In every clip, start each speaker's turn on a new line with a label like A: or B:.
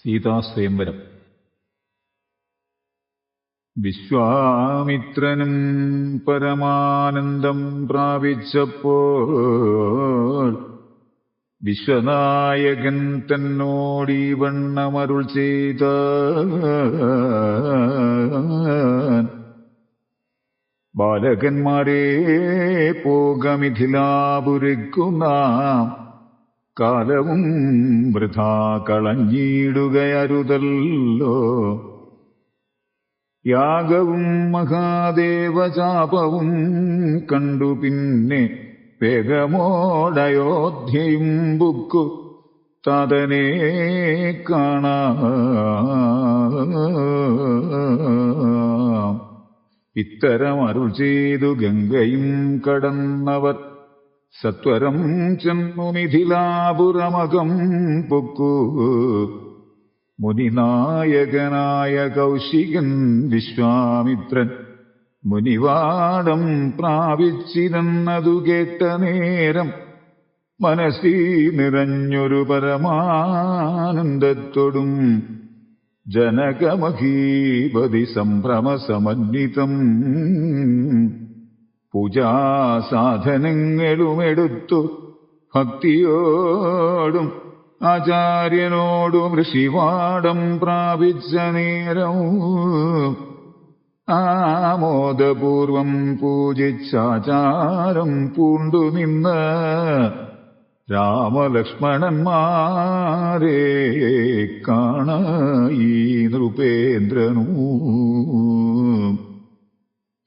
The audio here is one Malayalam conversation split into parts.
A: സീതാസ്വയംവരം. വിശ്വാമിത്രനും പരമാനന്ദം പ്രാപിച്ചപ്പോൾ വിശ്വനായകൻ തന്നോടീ വണ്ണമരുൾ ചെയ്ത ബാലകന്മാരെ പോകമിഥിലാപുരിക്കു നാം കാലവും വൃഥാ കളഞ്ഞിടുകയരുതല്ലോ. യാഗവും മഹാദേവചാപവും കണ്ടു പിന്നെ വേഗമോടയോധ്യയും ബുക്കു താതനെ കാണാം. ഇത്തരം അരുൾ ചെയ്തു ഗംഗയും കടന്നവർ സത്വരം ചെന്നു മിഥിലാപുരമകം പൊക്കു. മുനിനായകനായ കൗശികൻ വിശ്വാമിത്രൻ മുനിവാടം പ്രാപിച്ചിരുന്നതു കേട്ട നേരം മനസ്സി നിറഞ്ഞൊരു പരമാനന്ദത്തോടും ജനകമഹീപതി സംഭ്രമസമന്വിതം പൂജാസാധനങ്ങളുമെടുത്തു ഭക്തിയോടും ആചാര്യനോടും ഋഷിവാടം പ്രാപിച്ച നേരം ആമോദപൂർവം പൂജിച്ചാചാരം പൂണ്ടു നിന്ന് രാമലക്ഷ്മണന്മാരെ കാണായി നൃപേന്ദ്രനൂ.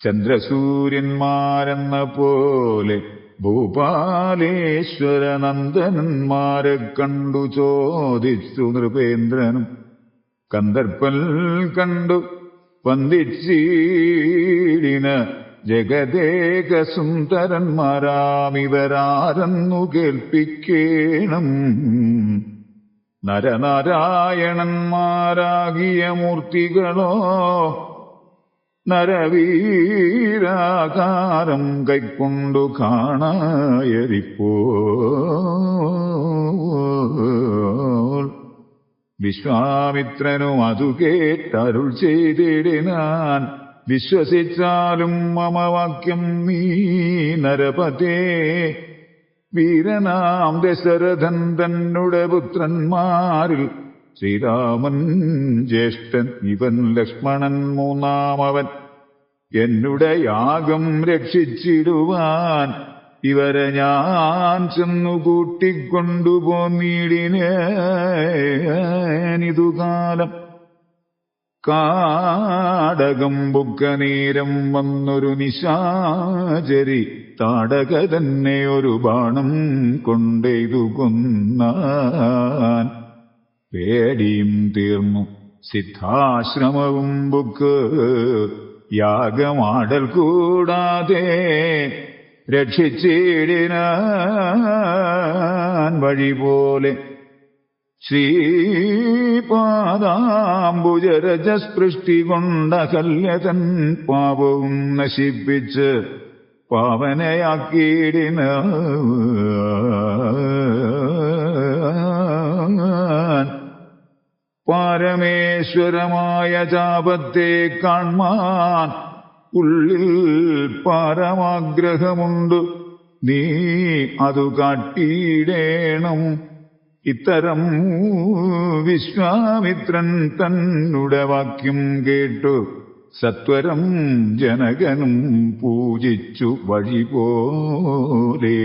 A: ചന്ദ്രസൂര്യന്മാരെന്ന പോലെ ഭൂപാലേശ്വരനന്ദനന്മാരെ കണ്ടു ചോദിച്ചു നൃപേന്ദ്രനും. കന്ദർപ്പൽ കണ്ടു വന്ദിച്ചീടിന ജഗദേക സുന്ദരന്മാരാമിവരാരെന്നു കേൾപ്പിക്കേണം. നരനാരായണന്മാരാകിയ മൂർത്തികളോ നരവീരാകാരം കൈക്കൊണ്ടു കാണായരിപ്പോൾ. വിശ്വാമിത്രനും അതു കേട്ടരുൾ ചെയ്തിടിനാൻ. വിശ്വസിച്ചാലും മമ വാക്യം നീ നരപതേ. വീരനാം ദശരഥൻ തന്നുടെ പുത്രന്മാരിൽ ശ്രീരാമൻ ജ്യേഷ്ഠൻ, ഇവൻ ലക്ഷ്മണൻ മൂന്നാമവൻ. എന്നുടെ യാഗം രക്ഷിച്ചിടുവാൻ ഇവരെ ഞാൻ ചെന്നു കൂട്ടിക്കൊണ്ടുപോന്നിടിനേനിതുകാലം. കാടകം ബുക്കനേരം വന്നൊരു നിശാചരി താടക തന്നെ ഒരു ബാണം കൊണ്ടെയ്തു കൊന്നാൻ. പേടിയും തീർന്നു സിദ്ധാശ്രമവും ബുക്ക് യാഗമാടൽ കൂടാതെ രക്ഷിച്ചിടിനാൻ വഴി പോലെ. ശ്രീപാദാംബുജരജസ്പൃഷ്ടി കൊണ്ടകല്യതൻ പാപവും നശിപ്പിച്ച് പാവനയാക്കിയിടിനാൻ. പാരമേശ്വരമായ ചാപത്തെ കാൺമാൻ ഉള്ളിൽ പരമാഗ്രഹമുണ്ട്. നീ അതു കാട്ടിയിടേണം. ഇത്തരം വിശ്വാമിത്രൻ തന്നുടെ വാക്യം കേട്ടു സത്വരം ജനകനും പൂജിച്ചു വഴി പോലെ.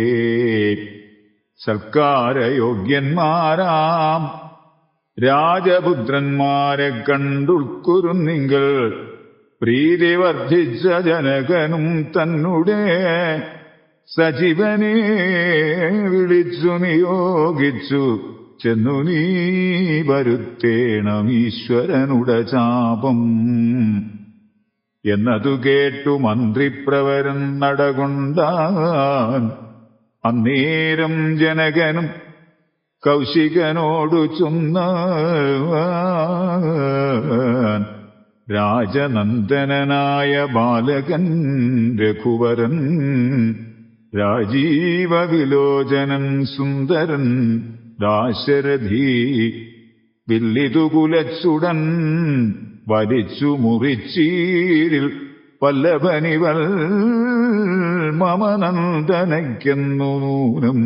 A: സൽക്കാരയോഗ്യന്മാരാം രാജപുത്രന്മാരെ കണ്ടുൾക്കുരുന്നിങ്കൽ പ്രീതി വർദ്ധിച്ച ജനകനും തന്നുടെ സജീവനെ വിളിച്ചു നിയോഗിച്ചു ചെന്നു നീ വരുത്തേണം ഈശ്വരനുടെ ചാപം. എന്നതു കേട്ടു മന്ത്രിപ്രവരൻ നടകൊണ്ടാൻ. അന്നേരം ജനകനും കൗശികനോടു ചൊന്നാൻ. രാജനന്ദനായ ബാലകൻ രഘുവരൻ രാജീവവിലോചനൻ സുന്ദരൻ ദാശരഥി വില്ലിതു കുലച്ചുടൻ വലിച്ചു മുറിച്ചീരിൽ വല്ലഭനിവൽ മമനന്ദനയ്ക്കെന്നു നൂനം.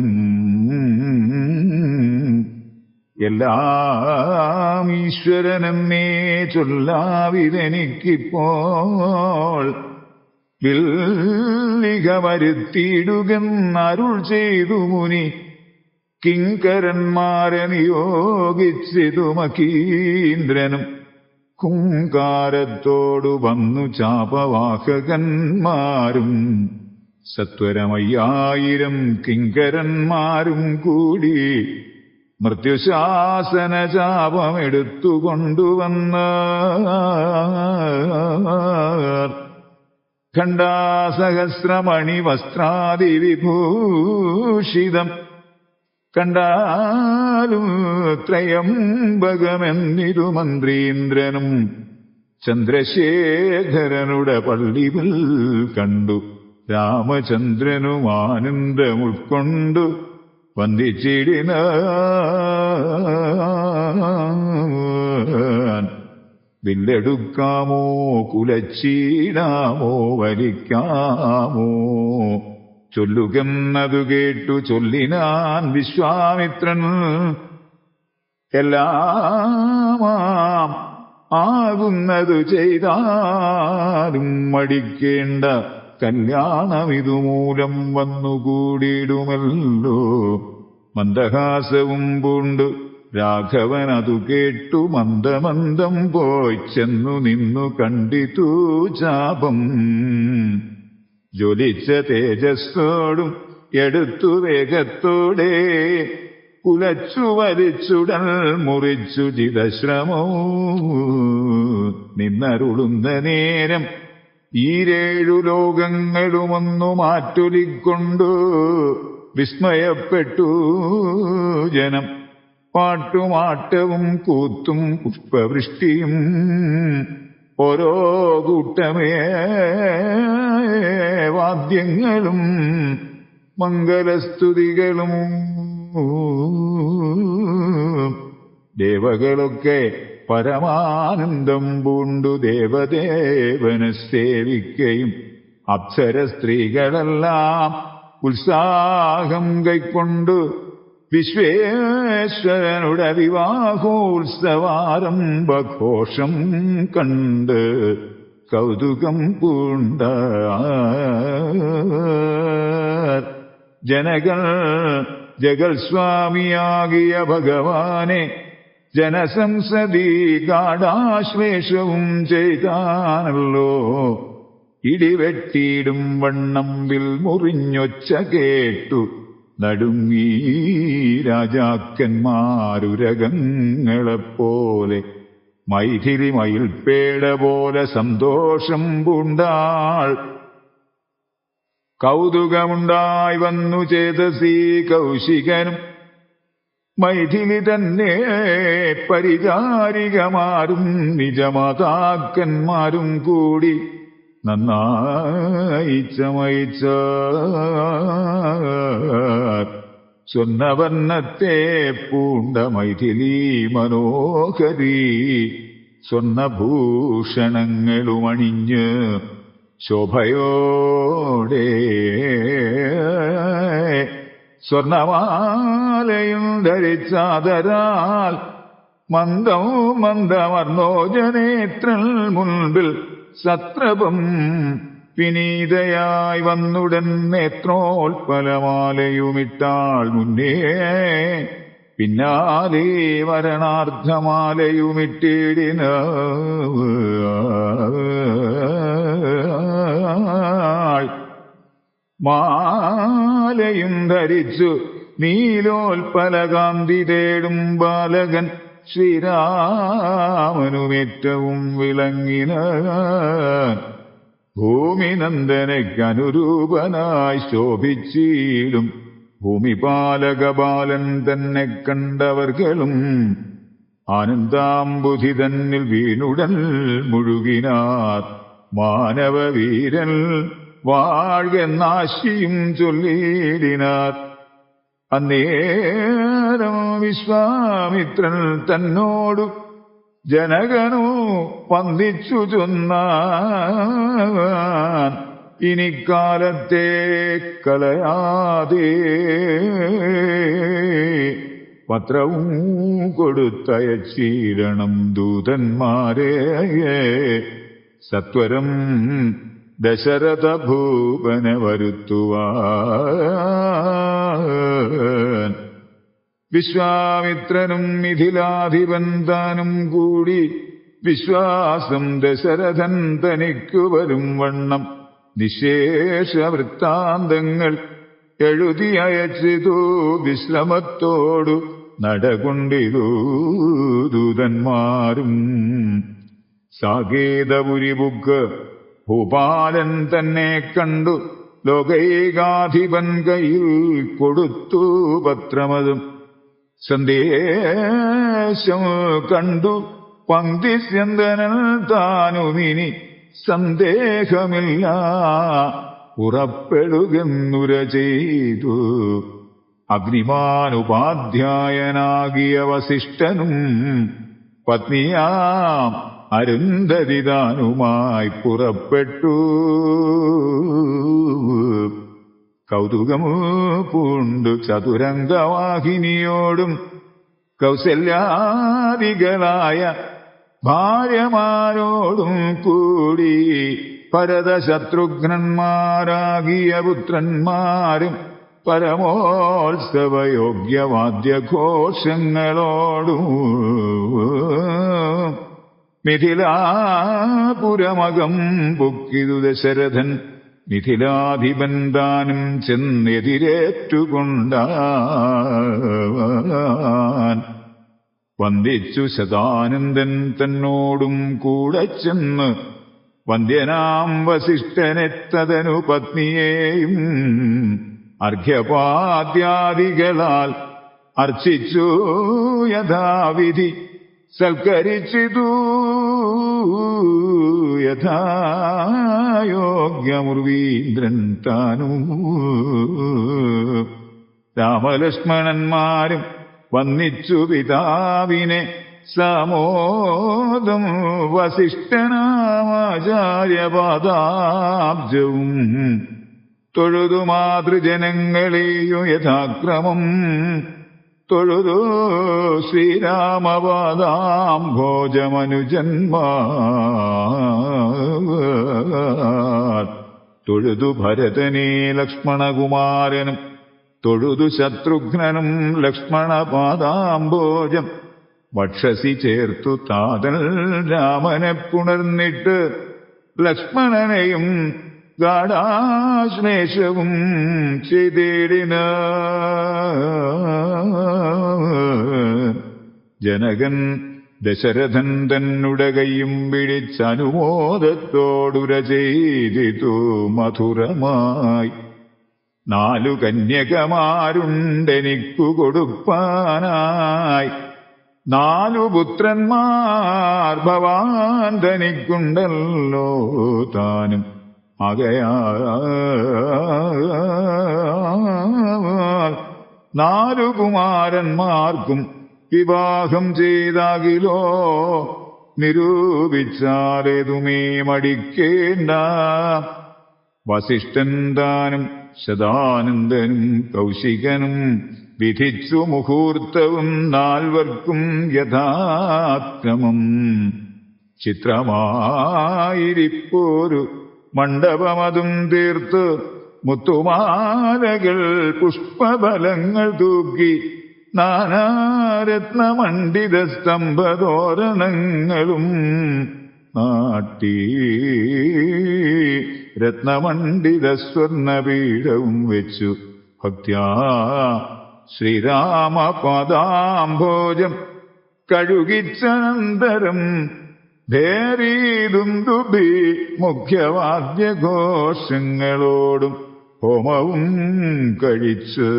A: എല്ലാം ഈശ്വരനെന്നേ ചൊല്ലാവിതെനിക്കിപ്പോൾ വില്ലിക വരുത്തിയിടുകെന്നരുൾ ചെയ്തു മുനി. കിങ്കരന്മാരെ നിയോഗിച്ചിതു മകീന്ദ്രനും കുങ്കാരത്തോടു വന്നു ചാപവാഹകന്മാരും സത്വരമയ്യായിരം കിങ്കരന്മാരും കൂടി മൃത്യുശാസന ചാപമെടുത്തുകൊണ്ടുവന്ന ഖണ്ഡാസഹസ്രമണി വസ്ത്രാദി വിഭൂഷിതം കണ്ടാലും ത്രയംബകമെന്നിതു മന്ത്രീന്ദ്രനും ചന്ദ്രശേഖരനുടെ പള്ളിവിൽ കണ്ടു. രാമചന്ദ്രനും ആനന്ദമുൾക്കൊണ്ടു വന്ദിച്ചിടിന. വില്ലെടുക്കാമോ കുലച്ചീടാമോ വലിക്കാമോ ചൊല്ലുകെന്നതു കേട്ടു ചൊല്ലിനാൻ വിശ്വാമിത്രൻ. എല്ലാമാം ആകുന്നതു ചെയ്താലും മടിക്കേണ്ട കല്യാണമിതുമൂലം വന്നുകൂടിയിടുമല്ലോ. മന്ദഹാസവും പൂണ്ടു രാഘവനതു കേട്ടു മന്ദമന്ദം പോയി ചെന്നു നിന്നു കണ്ടിതു ചാപം. ജ്വലിച്ച തേജസ്സോടും എടുത്തു വേഗത്തോടെ കുലച്ചു വലിച്ചുടൽ മുറിച്ചു ചിതശ്രമോ. നിന്നരുളുന്ന നേരം ഈരേഴു ലോകങ്ങളുമൊന്നു മാറ്റൊലിക്കൊണ്ടു വിസ്മയപ്പെട്ടു ജനം. പാട്ടുമാട്ടവും കൂത്തും പുഷ്പവൃഷ്ടിയും ഓരോ കൂട്ടമേ വാദ്യങ്ങളും മംഗലസ്തുതികളും. ദേവകളൊക്കെ പരമാനന്ദം പൂണ്ടു ദേവദേവനെ സേവിക്കയും അപ്സര സ്ത്രീകളെല്ലാം ഉത്സാഹം കൈക്കൊണ്ടു വിശ്വേശ്വരനുടെ വിവാഹോത്സവാരംഭഘോഷം കണ്ട് കൗതുകം പൂണ്ട ജനകൾ ജഗൽസ്വാമിയാകിയ ഭഗവാനെ ജനസംസദി ഗാഢാശ്ലേഷവും ചെയ്താനല്ലോ. ഇടിവെട്ടിയിടും വണ്ണം വിൽ മുറിഞ്ഞൊച്ച കേട്ടു നടുങ്ങി രാജാക്കന്മാരുരകങ്ങളെപ്പോലെ. മൈഥിലി മയിൽപ്പേട പോലെ സന്തോഷം പൂണ്ടാൾ. കൗതുകമുണ്ടായി വന്നു ചേതസീ കൗശികനും മൈഥിലി തന്നെ പരിചാരികമാരും നിജമാതാക്കന്മാരും കൂടി നന്നായി ചമയിച്ച സ്വർണ്ണവർണ്ണത്തെ പൂണ്ട മൈഥിലി മനോഹരി സ്വർണ്ണഭൂഷണങ്ങളുമണിഞ്ഞ് ശോഭയോടെ സ്വർണമാലയും ധരിച്ചാദരാൽ മന്ദവും മന്ദമർന്നോജനേത്രൻ മുൻപിൽ സത്രപം വിനീതയായി വന്നുടൻ നേത്രോൽപലമാലയുമിട്ടാൾ മുന്നേ. പിന്നാലെ വരണാർദ്ധമാലയുമിട്ടിടിന. മാലയും ധരിച്ചു നീലോൽപലകാന്തി തേടും ബാലകൻ ശ്രീരാമനുമേറ്റവും വിളങ്ങിന. ഭൂമിനന്ദനയ്ക്കനുരൂപനായി ശോഭിച്ചിടും ഭൂമിപാലകബാലൻ തന്നെ കണ്ടവർകളും ആനന്ദാംബുധി തന്നിൽ വീണുടൽ മുഴുകിനാർ. മാനവവീരൻ വാഴ്കെന്നാശിയും ചൊല്ലിടിനാർ. അന്നേരം വിശ്വാമിത്രൻ തന്നോടു ജനകനു വന്ദിച്ചു ചൊന്നാൻ, ഇനിക്കാലത്തെ കളയാതെ പത്രവും കൊടുത്തയച്ചീരണം ദൂതന്മാരെ സത്വരം ദശരഥ ഭൂപനെ വരുത്തുവാൻ. വിശ്വാമിത്രനും മിഥിലാധിപൻ താനും കൂടി വിശ്വാസം ദശരഥൻ തനിക്കു വരും വണ്ണം നിശേഷ വൃത്താന്തങ്ങൾ എഴുതി അയച്ചിതു വിശ്രമത്തോടു നടകൊണ്ടിതു ദൂതന്മാരും. സാകേതപുരിബുക്ക് ഭൂപാലൻ തന്നെ കണ്ടു ലോകൈകാധിപൻ കയ്യിൽ കൊടുത്തു പത്രമതും. സന്ദേശം കണ്ടു പങ്ക്തിസ്യന്തനൻ താനുമിനി സന്ദേഹമില്ല ഉറപ്പെടുകെന്നുര ചെയ്തു. അഗ്നിമാനുപാധ്യായനാകിയ വസിഷ്ഠനും പത്നിയാം അരുന്ധതിദാനുമായി പുറപ്പെട്ടു. കൗതുകമു പൂണ്ടു ചതുരംഗവാഹിനിയോടും കൗസല്യാദികളായ ഭാര്യമാരോടും കൂടി ഭരതശത്രുഘ്നന്മാരാകിയ പുത്രന്മാരും പരമോത്സവയോഗ്യവാദ്യഘോഷങ്ങളോടും മിഥിലാപുരമകം പൊക്കിതു ദശരഥൻ മിഥിലാധിപൻ താനും ചെന്നെതിരേറ്റുകൊണ്ടാൻ. വന്ദിച്ചു ശതാനന്ദൻ തന്നോടും കൂടെ ചെന്ന് വന്ദ്യനാം വസിഷ്ഠനെത്തതനു പത്നിയെയും അർഘ്യപാദ്യാദികളാൽ അർച്ചിച്ചു യഥാവിധി സൽക്കരിച്ചിതു യഥായോഗ്യമുർവീന്ദ്രൻ താനും. രാമലക്ഷ്മണന്മാരും വന്നിച്ചു പിതാവിനെ സമോദം വസിഷ്ഠനാമാചാര്യപാദാബ്ജവും തൊഴുതു മാതൃജനങ്ങളെയും യഥാക്രമം തൊഴുതു ശ്രീരാമപാദാംഭോജമനുജന്മാർ തൊഴുതു ഭരതനെ ലക്ഷ്മണകുമാരനും തൊഴുതു ശത്രുഘ്നനും ലക്ഷ്മണപാദാംഭോജം വക്ഷസി ചേർത്തു താതൽ രാമനെ പുണർന്നിട്ട് ലക്ഷ്മണനെയും ഗാഢാശ്ലേഷവും ചെയ്തിടിന. ജനകൻ ദശരഥൻ തന്നുടെ കൈയും പിടിച്ചനുമോദത്തോടുര ചെയ്തിതു മധുരമായി. 4 കന്യകമാരുണ്ടെനിക്കു കൊടുപ്പാനായി, 4 പുത്രന്മാർ ഭവാൻ തനിക്കുണ്ടല്ലോ താനും. ആകയാൽ 4 കുമാരന്മാർക്കും വിവാഹം ചെയ്താകിലോ നിരൂപിച്ചാലേതുമേ മടിക്കേണ്ട. വസിഷ്ഠൻ താനും ശതാനന്ദനും കൗശികനും വിധിച്ചു മുഹൂർത്തവും 4 യഥാക്രമം. ചിത്രമായിരിപ്പോരു മണ്ഡപമതും തീർത്ത് മുത്തുമാലകൾ പുഷ്പഫലങ്ങൾ തൂക്കി നാനാരത്നമണ്ഡിത സ്തംഭതോരണങ്ങളും നാട്ടി രത്നമണ്ഡിത സ്വർണപീഠവും വെച്ചു ഭക്ത്യാ ശ്രീരാമപാദാംഭോജം കഴുകിച്ചനന്തരം ഭേരീദുന്ദുഭി മുഖ്യവാദ്യഘോഷങ്ങളോടും ഹോമവും കഴിച്ച്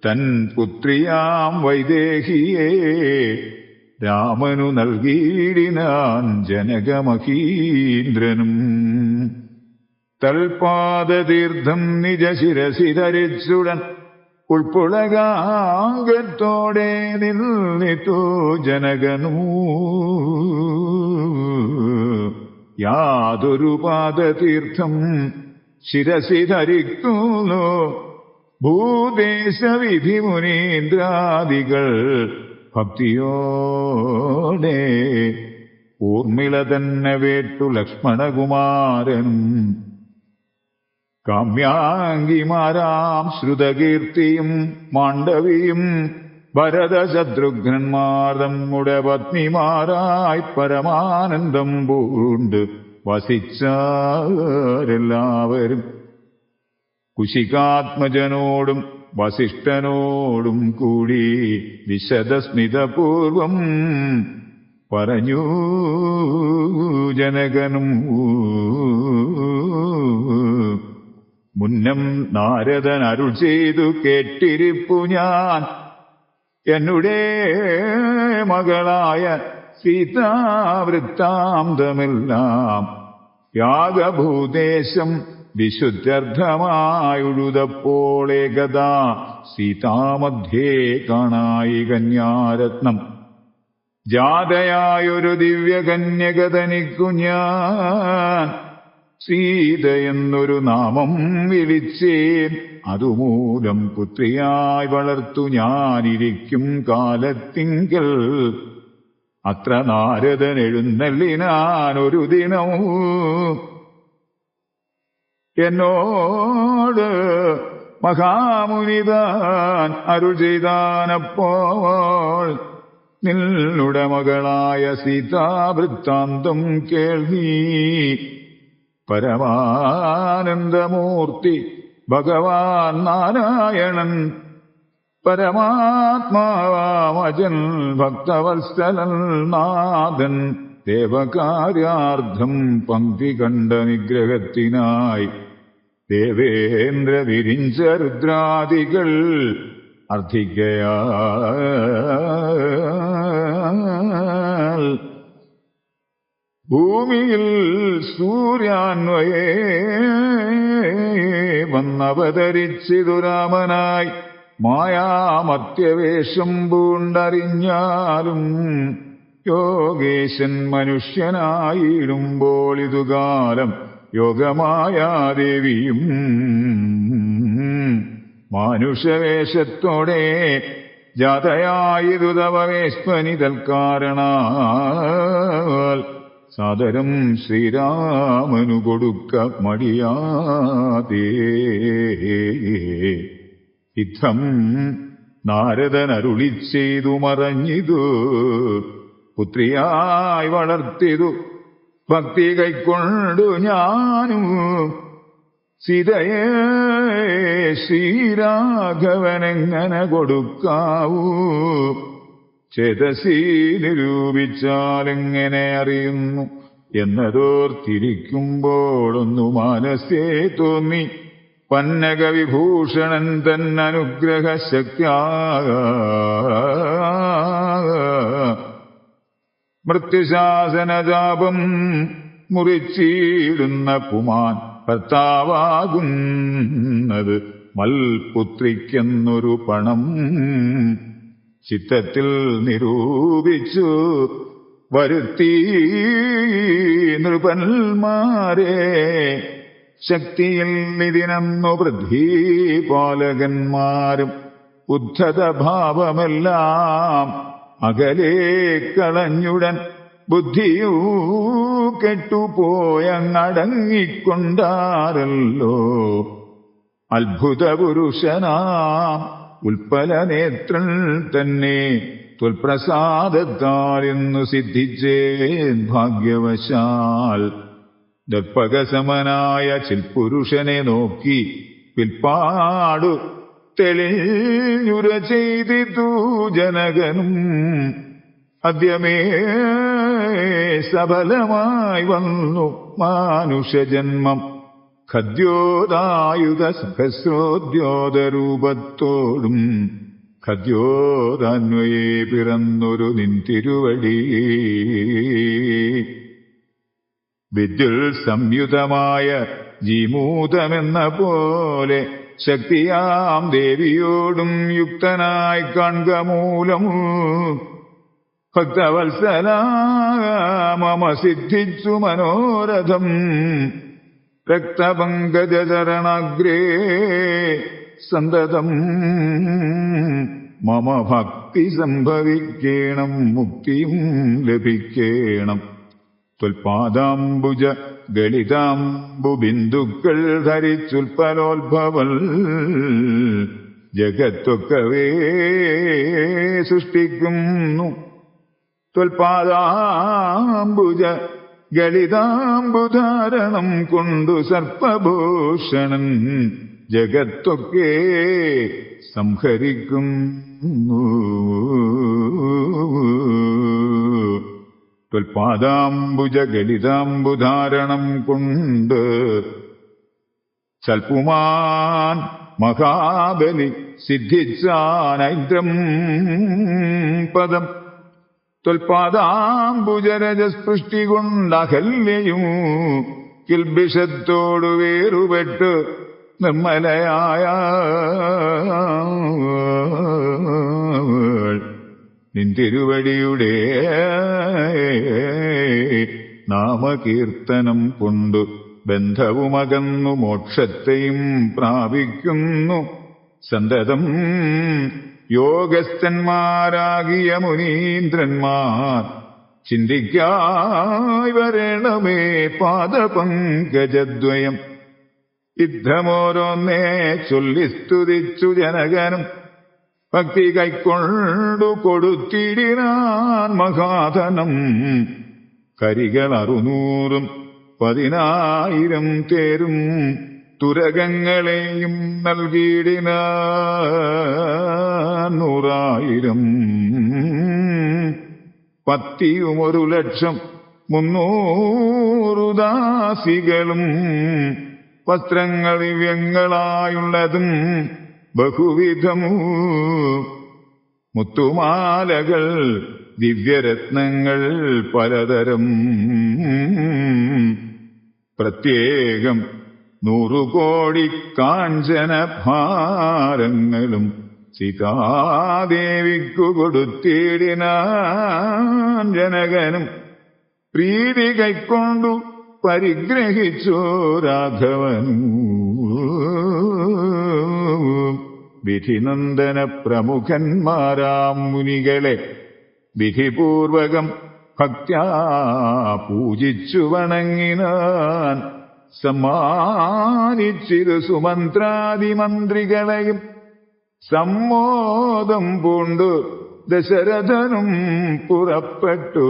A: തൻ പുത്രിയാം വൈദേഹിയെ രാമനു നൽകിയിടിനാൻ ജനകമഹീന്ദ്രനും. തൽപാദതീർത്ഥം നിജശിരസി ധരിച്ചുടൻ ഉൾപ്പുളകാംഗത്തോടെ നിന്നിത്തു ജനകനൂ. യാതൊരു പാദതീർത്ഥം ശിരസി ധരിക്കുന്നു ഭൂദേശവിധി മുനീന്ദ്രാദികൾ ഭക്തിയോടെ. ഊർമിള തന്നെ വേട്ടു ലക്ഷ്മണകുമാരനും കാമ്യാംഗിമാരാം ശ്രുതകീർത്തിയും മാണ്ഡവിയും ഭരതശത്രുഘ്നന്മാർ നമ്മുടെ പത്നിമാരായി പരമാനന്ദം പൂണ്ട് വസിച്ചാരെല്ലാവരും. കുശികാത്മജനോടും വസിഷ്ഠനോടും കൂടി വിശദസ്മിതപൂർവം പറഞ്ഞു ജനകനും. മുന്നം നാരദൻ അരുൾ ചെയ്തു കേട്ടിരിപ്പു ഞാൻ എന്നുടേ മകളായ സീതാവൃത്താന്തമെല്ലാം. യാഗഭൂദേശം വിശുദ്ധർത്ഥമായുഴുതപ്പോൾ ഏകദാ സീതാമധ്യേ കാണായി കന്യാരത്നം. ജാതയായൊരു ദിവ്യകന്യക തനിക്കു ഞാൻ സീത എന്നൊരു നാമം വിളിച്ചേൻ. അതുമൂലം പുത്രിയായി വളർത്തു ഞാനിരിക്കും കാലത്തിങ്കൽ. അത്ര നാരദൻ എഴുന്നള്ളിനാൻ ഒരു ദിനവും എന്നോട് മഹാമുനിതാൻ അരുൾ ചെയ്താനപ്പോൾ നിന്നുടെ മകളായ സീതാവൃത്താന്തം കേൾവീ. പരമാനന്ദമൂർത്തി ഭഗവാൻ നാരായണൻ പരമാത്മാവാമജൻ ഭക്തവത്സലൻ നാഥൻ ദേവകാര്യാർത്ഥം പങ്ക്തി കണ്ട നിഗ്രഹത്തിനായി ദേവേന്ദ്ര വിരിഞ്ച രുദ്രാദികൾ അർത്ഥിക്കയാൽ ഭൂമിയിൽ സൂര്യാന്വയേ വന്നവതരിച്ചിതു രാമനായി. മായാമർത്യവേഷം പൂണ്ടറിഞ്ഞാലും യോഗേശൻ മനുഷ്യനായിടുമ്പോൾ ഇതുകാലം യോഗമായാദേവിയും മാനുഷവേഷത്തോടെ ജാതയായിതു തവവേശ്വനി തൽക്കാരണാൽ സാദരം ശ്രീരാമനു കൊടുക്ക മടിയാതേ. ഇത്തം നാരദൻ അരുളി ചെയ്തു മറഞ്ഞിതു. പുത്രിയായി വളർത്തിതു ഭക്തി കൈക്കൊണ്ടു ഞാനും സീതയെ ശ്രീരാഘവനെങ്ങനെ കൊടുക്കാവൂ. ചേതസി നിരൂപിച്ചാലെങ്ങനെ അറിയുന്നു എന്നതോർത്തിരിക്കുമ്പോഴൊന്നു മനസ്സേ തോന്നി പന്നകവിഭൂഷണൻ തന്നനുഗ്രഹ ശക്ത്യാ. മൃത്യുശാസനജാപം മുറിച്ചിടുന്ന പുമാൻ ഭർത്താവാകുന്നത് മൽപുത്രിക്കെന്നൊരു പണം ചിത്തത്തിൽ നിരൂപിച്ചു വരുത്തി നൃപന്മാരെ. ശക്തിയിൽ ഇതിനന്നു പൃഥ്വീപാലകന്മാരും ഉദ്ധതഭാവമെല്ലാം അകലേ കളഞ്ഞുടൻ ബുദ്ധിയൂ കെട്ടുപോയങ്ങടങ്ങിക്കൊണ്ടാരല്ലോ. അത്ഭുതപുരുഷനാം ഉൽപ്പലനേത്രൻ തന്നെ ത്വൽപ്രസാദത്താൽ എന്നു സിദ്ധിച്ചേൻ ഭാഗ്യവശാൽ. ദർപ്പകസമനായ ചിൽപുരുഷനെ നോക്കി പിൽപ്പാടു തെളിഞ്ഞുര ചെയ്തിതു ജനകനും. അദ്യമേ സഫലമായി വന്നു മാനുഷജന്മം. ഖദ്യോദായുധ സഹസ്രോദ്യോതരൂപത്തോടും ഖദ്യോദാന്വയെ പിറന്നൊരു നിൻതിരുവടി. വിദ്യുൽ സംയുതമായ ജീമൂതമെന്ന പോലെ ശക്തിയാം ദേവിയോടും യുക്തനായി കാൺക മൂലം ഭക്തവത്സല മമ സിദ്ധിച്ചു മനോരഥം രക്തപങ്കജചരണാഗ്രേ സന്തതം മമ ഭക്തി സംഭവിക്കേണം മുക്തിയും ലഭിക്കേണം. ത്വൽപാദാംബുജ ഗളിതാംബുബിന്ദുക്കൾ ധരിച്ചുൽപ്പലോത്ഭവൽ ജഗത്തൊക്കവേ സൃഷ്ടിക്കുന്നു. ത്വൽപാദാംബുജ ഗളിതാംബുധാരണം കൊണ്ടു സർപ്പഭൂഷണൻ ജഗത്തൊക്കെ സംഹരിക്കുന്നു. ത്വൽപാദാംബുജ ഗളിതാംബുധാരണം കൊണ്ട് സൽപുമാൻ മഹാബലി സിദ്ധിച്ചാനൈന്ദ്രം പദം. ത്വൽപാദാംബുജരജസ്പൃഷ്ടി കൊണ്ടഹല്യയും കിൽബിഷത്തോടു വേറുപെട്ട് നിർമ്മലയായ നിന്തിരുവടിയുടെ നാമകീർത്തനം കൊണ്ടു ബന്ധവുമകന്നു മോക്ഷത്തെയും പ്രാപിക്കുന്നു. സന്തതം യോഗസ്ഥന്മാരാകിയ മുനീന്ദ്രന്മാർ ചിന്തിക്കായി വരണമേ പാദപങ്കജദ്വയം. യുദ്ധമോരോന്നേ ചൊല്ലി സ്തുതിച്ചു ജനകനും ഭക്തി കൈക്കൊണ്ടു കൊടുത്തിടിനാൻ മഹാധനം. കരികൾ 600 10,000 തേരും തുരകങ്ങളെയും നൽകിയിടിനാൻ 100,000 പത്തിയും 1,00,300 ദാസികളും വസ്ത്രങ്ങൾ ദിവ്യങ്ങളായുള്ളതും ബഹുവിധമു മുത്തുമാലകൾ ദിവ്യരത്നങ്ങൾ പലതരം പ്രത്യേകം 100 കോടി കാഞ്ചന ഭാരങ്ങളും സീതാദേവിക്കു കൊടുത്തിടിനാൻ ജനകനും. പ്രീതി കൈക്കൊണ്ടു പരിഗ്രഹിച്ചു രാഘവനും. വിധിനന്ദന പ്രമുഖന്മാരാം മുനികളെ വിധിപൂർവകം ഭക്ത്യാ പൂജിച്ചു വണങ്ങിനാൻ. സമ്മാനിച്ചിരു സുമന്ത്രാദിമന്ത്രികളെയും സമ്മോദം പൂണ്ടു ദശരഥനും പുറപ്പെട്ടു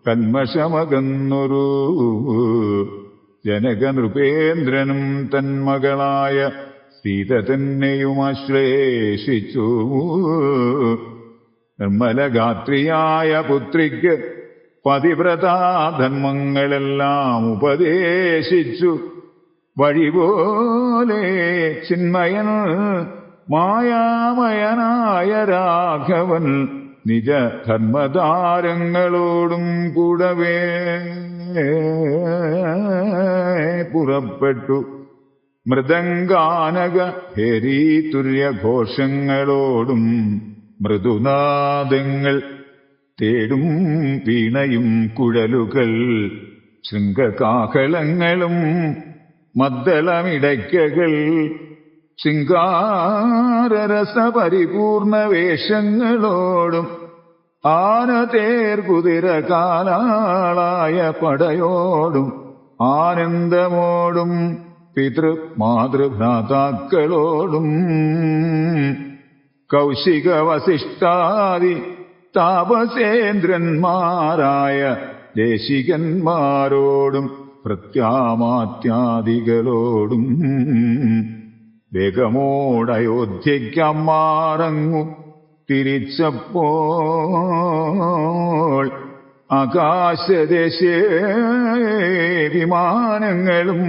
A: കന്മഷമകന്നൊരു ജനകനൃപേന്ദ്രനും തന്മകളായ സീത തന്നെയും ആശ്ലേഷിച്ചു. നിർമ്മലഗാത്രിയായ പുത്രിക്ക് പതിവ്രതാധർമ്മങ്ങളെല്ലാം ഉപദേശിച്ചു. വഴിപോലെ ചിന്മയൻ മായാമയനായ രാഘവൻ നിജ ധർമ്മതാരങ്ങളോടും കൂടവേ പുറപ്പെട്ടു. മൃദംഗാനക ഹേരീതുര്യഘോഷങ്ങളോടും മൃദുനാദങ്ങൾ തേടും വീണയും കുഴലുകൾ ശൃംഗകാഹളങ്ങളും മദ്ദളമിടയ്ക്കകൾ ശൃംഗാരരസപരിപൂർണ വേഷങ്ങളോടും ആനതേർ കുതിര കാലാളായ പടയോടും ആനന്ദമോടും പിതൃമാതൃഭ്രാതാക്കളോടും കൗശിക വസിഷ്ഠാദി താപസേന്ദ്രന്മാരായ ദേശികന്മാരോടും പ്രത്യാമാത്യാദികളോടും വേഗമോടയോധ്യയ്ക്കമ്മാറങ്ങു തിരിച്ചപ്പോൾ ആകാശദേശേ വിമാനങ്ങളും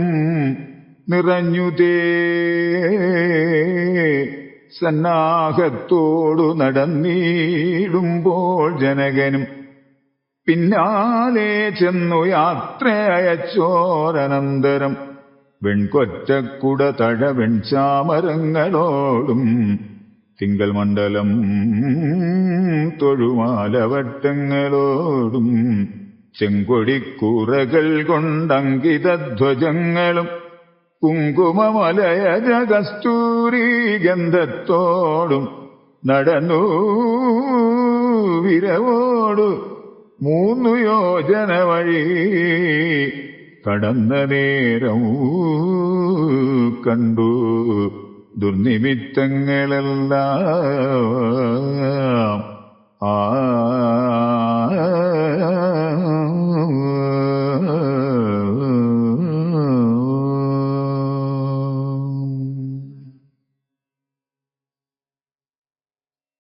A: നിറഞ്ഞുതേ സന്നാഹത്തോടു നടന്നിടുമ്പോൾ ജനകനും പിന്നാലെ ചെന്നു യാത്ര അയച്ചോരനന്തരം വെൺകൊറ്റക്കുട തഴവെൺ ചാമരങ്ങളോടും തിങ്കൾ മണ്ഡലം തൊഴുമാലവട്ടങ്ങളോടും ചെങ്കൊടിക്കൂറകൾ കൊണ്ടങ്കിതധ്വജങ്ങളും കുങ്കുമമലയജ കസ്തൂരി ഗന്ധത്തോടും നടന്നു വിരവോടു 3 യോജന വഴി കടന്ന നേരം കണ്ടു ദുർനിമിത്തങ്ങളെല്ലാം.